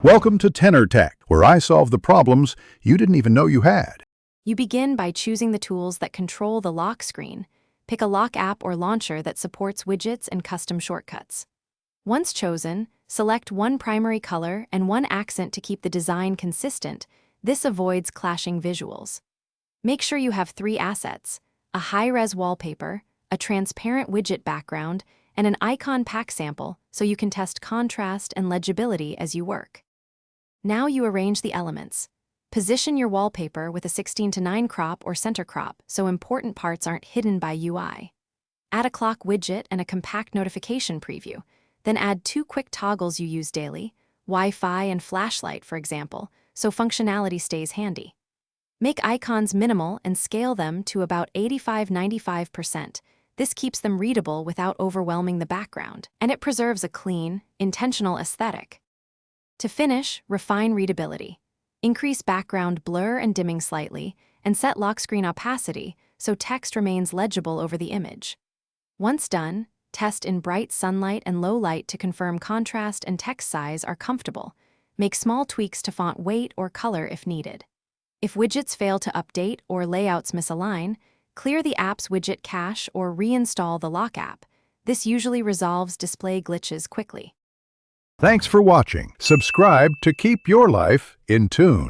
Welcome to Tenor Tech, where I solve the problems you didn't even know you had. You begin by choosing the tools that control the lock screen. Pick a lock app or launcher that supports widgets and custom shortcuts. Once chosen, select one primary color and one accent to keep the design consistent. This avoids clashing visuals. Make sure you have 3 assets: a high-res wallpaper, a transparent widget background, and an icon pack sample so you can test contrast and legibility as you work. Now you arrange the elements. Position your wallpaper with a 16:9 crop or center crop so important parts aren't hidden by UI. Add a clock widget and a compact notification preview. Then add 2 quick toggles you use daily, Wi-Fi and flashlight, for example, so functionality stays handy. Make icons minimal and scale them to about 85–95%. This keeps them readable without overwhelming the background, and it preserves a clean, intentional aesthetic. To finish, refine readability. Increase background blur and dimming slightly, and set lock screen opacity so text remains legible over the image. Once done, test in bright sunlight and low light to confirm contrast and text size are comfortable. Make small tweaks to font weight or color if needed. If widgets fail to update or layouts misalign, clear the app's widget cache or reinstall the lock app. This usually resolves display glitches quickly. Thanks for watching. Subscribe to keep your life in tune.